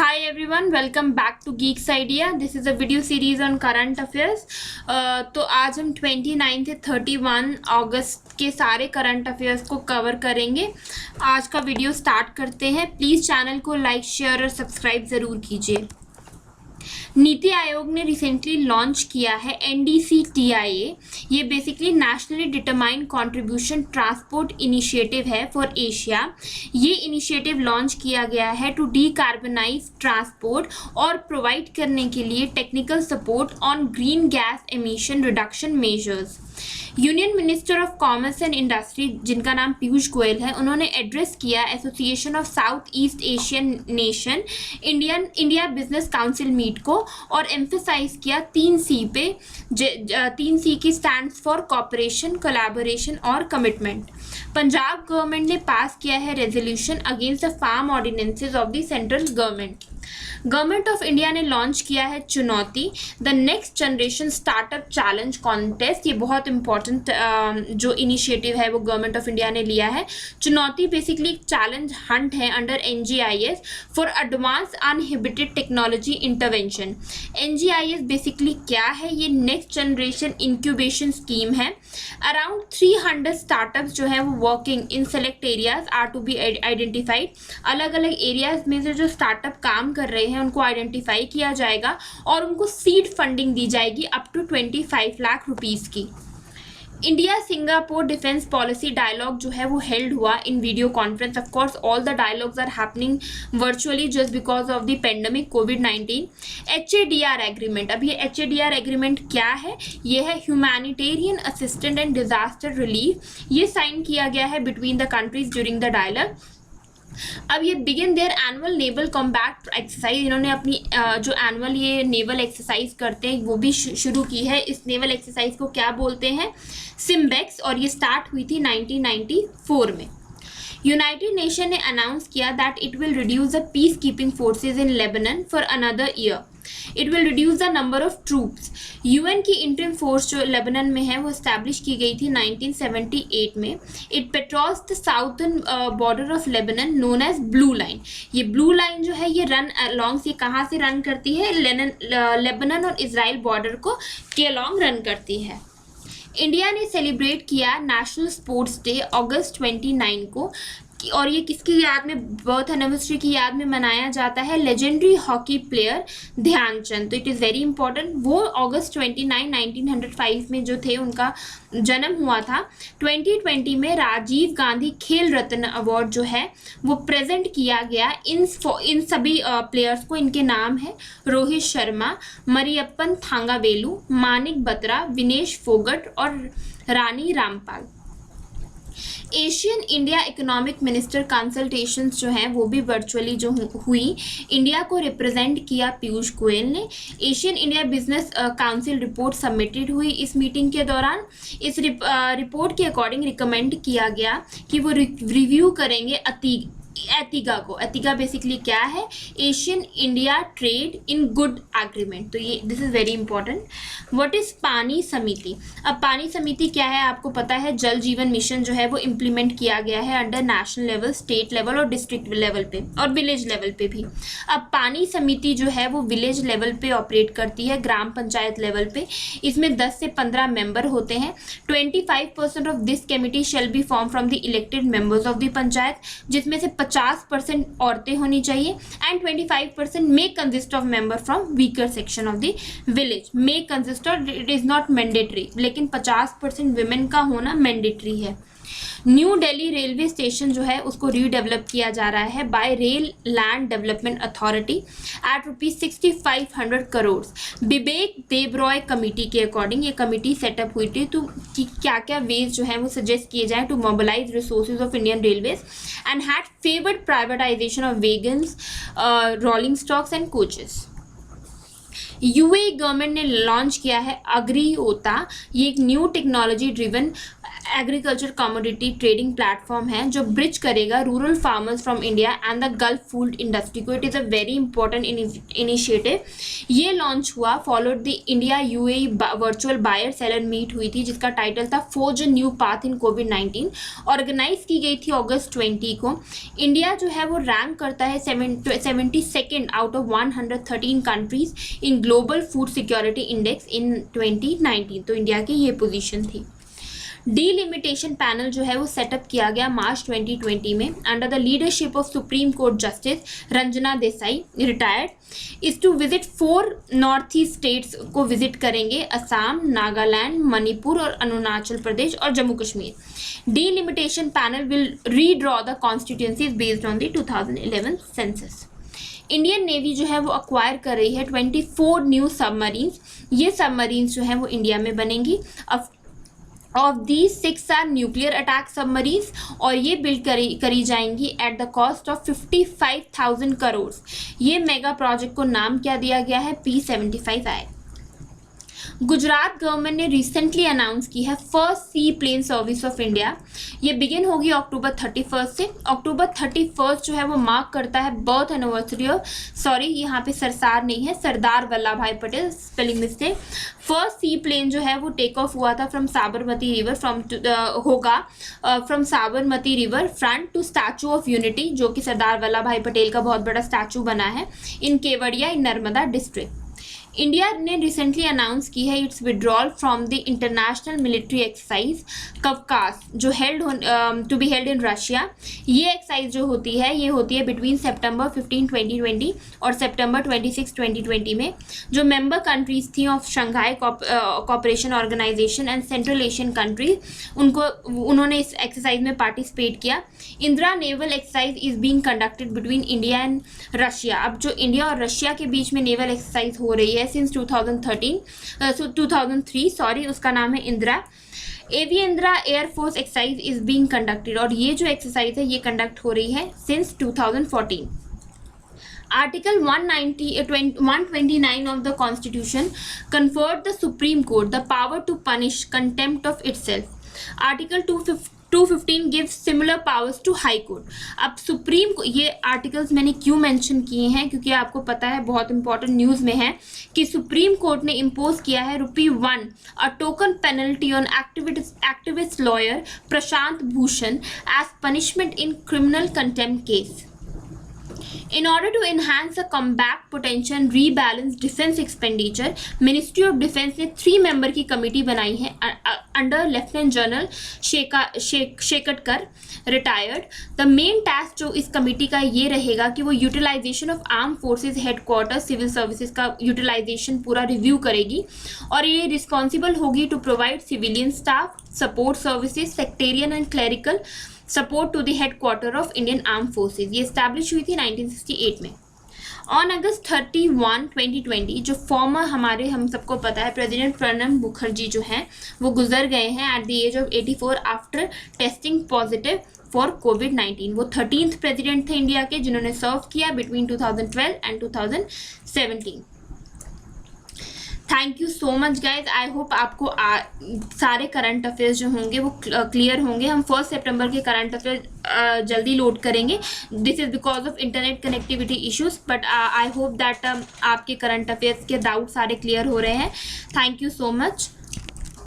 Hi everyone, welcome back to Geeks Idea. This is a video series on current affairs. तो आज हम 29 से 31 अगस्त के सारे करंट अफेयर्स को कवर करेंगे. आज का वीडियो स्टार्ट करते हैं. प्लीज़ चैनल को लाइक, शेयर और सब्सक्राइब ज़रूर कीजिए. नीति आयोग ने रिसेंटली लॉन्च किया है NDC-TIA. ये basically nationally determined contribution transport initiative है फॉर एशिया. ये इनिशिएटिव लॉन्च किया गया है टू डीकार्बनाइज ट्रांसपोर्ट और प्रोवाइड करने के लिए technical support on green gas emission reduction measures. Union minister of commerce and industry, जिनका नाम पीयूष गोयल है, उन्होंने एड्रेस किया association of south east Asian nation India business council meet को और एम्फेसाइज किया 3C पे. 3C की स्टैंड्स फॉर कॉपरेशन, कोलैबोरेशन और कमिटमेंट. पंजाब गवर्नमेंट ने पास किया है resolution against the farm ordinances of the central government. Government of India ने लॉन्च किया है चुनौती, the next generation startup challenge contest. ये बहुत इंपॉर्टेंट जो इनिशिएटिव है वो गवर्नमेंट ऑफ इंडिया ने लिया है. चुनौती बेसिकली एक चैलेंज हंट है under NGIS for advance uninhibited technology intervention. NGIS basically क्या है? ये नेक्स्ट जनरेशन इंक्यूबेशन स्कीम है. अराउंड 300 स्टार्टअप्स जो है वो working in select areas are to be identified. अलग अलग एरियाज में से जो स्टार्टअप काम कर रहे हैं उनको आइडेंटिफाई किया जाएगा और उनको सीड फंडिंग दी जाएगी अप टू 25 लाख रुपीस की. India Singapore defence policy dialogue जो है वो हेल्ड हुआ in video conference. Of course all the dialogues are happening virtually just because of the pandemic कोविड-19. HADR agreement. अब ये HADR एग्रीमेंट क्या है? ये है humanitarian assistant and disaster relief. ये साइन किया गया है between the countries during the dialogue. अब ये begin their annual naval combat exercise. इन्होंने अपनी जो एनुअल ये नेवल एक्सरसाइज करते हैं वो भी शुरू की है. इस नेवल एक्सरसाइज को क्या बोलते हैं? सिम्बेक्स. और ये स्टार्ट हुई थी 1994 में. यूनाइटेड नेशन ने अनाउंस किया that it will reduce the peace keeping forces in Lebanon for another year. It will reduce the number of troops. UN की इंटरिम फोर्स जो लेबनान में है वो इस्टेब्लिश की गई थी 1978 में. It patrols the southern border of Lebanon known as blue line. ये ब्लू लाइन जो है ये रन अलॉन्ग, ये कहाँ से रन करती है? लेबनान और इजराइल बॉर्डर को के अलॉन्ग रन करती है. इंडिया ने सेलिब्रेट किया नेशनल स्पोर्ट्स डे अगस्त 29 को. और ये किसकी याद में, बर्थ एनिवर्सरी की याद में मनाया जाता है? Legendary hockey player Dhyanchand. तो इट इज़ वेरी इंपॉर्टेंट. वो अगस्त 29 1905 में जो थे उनका जन्म हुआ था. 2020 में राजीव गांधी खेल रत्न अवार्ड जो है वो प्रेजेंट किया गया इन सभी प्लेयर्स को. इनके नाम है रोहित शर्मा, मरियप्पन थांगावेलू, मानिक बत्रा, विनेश फोगट और Rani Rampal. Asian India economic minister consultations जो हैं वो भी वर्चुअली जो हुई. इंडिया को रिप्रेजेंट किया पीयूष गोयल ने. Asian India business council report submitted हुई इस मीटिंग के दौरान. इस रिपोर्ट के अकॉर्डिंग रिकमेंड किया गया कि वो रिव्यू करेंगे एतिगा को. एतिगा बेसिकली क्या है? Asian India trade in good agreement. तो ये this is very important. What is पानी समिति? अब पानी समिति क्या है आपको पता है? जल जीवन मिशन जो है वो इम्प्लीमेंट किया गया है under national level, state level और डिस्ट्रिक्ट लेवल पे और विलेज लेवल पे भी. अब पानी समिति जो है वो विलेज लेवल पे ऑपरेट करती है, ग्राम पंचायत लेवल पे. इसमें 10 से 15 मेंबर होते हैं. 25% of this committee shall be form from the elected members of the panchayat, जिसमें से 50% औरतें होनी चाहिए. And 25% may consist of member from weaker section of the village. May consist of, it is not mandatory, लेकिन 50% women का होना mandatory है. New Delhi railway station जो है उसको रीडेवलप किया जा रहा है by rail land development authority at ₹6500 crore. Vivek Debroy committee के अकॉर्डिंग ये कमेटी सेटअप हुई थी. तो क्या क्या वेज जो है वो सजेस्ट किए जाए to mobilise resources of Indian railways and had favoured privatisation of wagons, rolling stocks and coaches. UAE government ने लॉन्च किया है अग्रियोता. ये एक new technology driven agriculture commodity trading platform है जो ब्रिज करेगा rural farmers from India and the gulf food industry को। It is a very important initiative. ये लॉन्च हुआ followed the India UAE virtual buyer seller meet हुई थी जिसका title था forge a new path in कोविड-19। Organise की गई थी अगस्त 20 को। इंडिया जो है वो रैंक करता है 72nd out of 113 countries in global food security index in 2019। तो इंडिया की ये पोजीशन थी। डीलिमिटेशन पैनल जो है वो सेटअप किया गया मार्च 2020 में under the leadership of supreme court justice Ranjana Desai retired is to visit 4 north east states को विजिट करेंगे, असम, नागालैंड, मणिपुर और अरुणाचल प्रदेश और Jammu Kashmir. Delimitation panel will redraw the constituencies based on the 2011 census. Indian navy जो है वो अक्वायर कर रही है 24 न्यू सबमरीन्स। ये सबमरीन्स जो है वो इंडिया में बनेंगी। Of these 6 are nuclear attack submarines और ये बिल्ड करी जाएंगी at the cost of 55,000 crore. ये मेगा प्रोजेक्ट को नाम क्या दिया गया है? P75I। गुजरात गवर्नमेंट ने रिसेंटली अनाउंस की है first sea plane service of India. ये बिगिन होगी अक्टूबर 31 से। अक्टूबर 31 जो है वो मार्क करता है बर्थ एनिवर्सरी ऑफ, सॉरी यहाँ पे सरसार नहीं है, Sardar Vallabh Bhai Patel, spelling mistake. First sea plane जो है वो टेक ऑफ हुआ था from Sabarmati river from Sabarmati river front to statue of unity जो कि सरदार वल्लभ भाई पटेल का बहुत बड़ा स्टैचू बना है in Kevadia in Narmada district. India ने रिसेंटली अनाउंस की है its withdrawal from the international military exercise Kavkaz जो to be held in Russia. ये एक्सरसाइज जो होती है ये होती है बिटवीन सितंबर 15, 2020 और सितंबर 26, 2020 में। जो मेंबर कंट्रीज थी of Shanghai cooperation organisation and central Asian countries उन्होंने इस एक्सरसाइज में पार्टिसिपेट किया। Indira naval exercise is being conducted between India and Russia. अब जो इंडिया और रशिया के बीच में नेवल एक्सरसाइज हो रही है सिंस 2003 सॉरी, उसका नाम है Indira. Indira air force exercise is being conducted और ये जो एक्सरसाइज है ये कंडक्ट हो रही है since 2014। Article 129 of the Constitution conferred the Supreme Court the power to punish contempt of itself. Article 215 gives similar powers to High Court. अब सुप्रीम को ये आर्टिकल्स मैंने क्यों मेंशन किए हैं क्योंकि आपको पता है बहुत इंपॉर्टेंट न्यूज़ में है कि सुप्रीम कोर्ट ने इम्पोज किया है ₹1 a token penalty on activist lawyer Prashant Bhushan as punishment in criminal contempt case. In order to enhance the combat potential and rebalance defense expenditure, Ministry of Defense ने 3 member की committee बनाई है under lieutenant general Shekatkar retired. The main task जो इस committee का ये रहेगा कि वो utilisation of arm forces headquarter civil services का यूटिलाइजेशन पूरा रिव्यू करेगी और ये रिस्पॉन्सिबल होगी to provide civilian staff support services secretarial and clerical support to the headquarter of Indian arm forces. ये स्टैब्लिश हुई थी 1968 में। ऑन अगस्त 31, 2020 जो फॉर्मर हम सबको पता है प्रेसिडेंट प्रणब मुखर्जी जो हैं वो गुजर गए हैं at the age of 84 after testing positive for कोविड-19। वो 13th प्रेसिडेंट थे इंडिया के जिन्होंने सर्व किया between 2012 and 2017। Thank you so much guys. I hope आपको सारे करंट अफेयर्स जो होंगे वो क्लियर होंगे। हम 1 सितंबर के करंट अफेयर जल्दी लोड करेंगे। This is because of internet connectivity issues but I hope that आपके करंट अफेयर्स के डाउट सारे क्लियर हो रहे हैं। Thank you so much.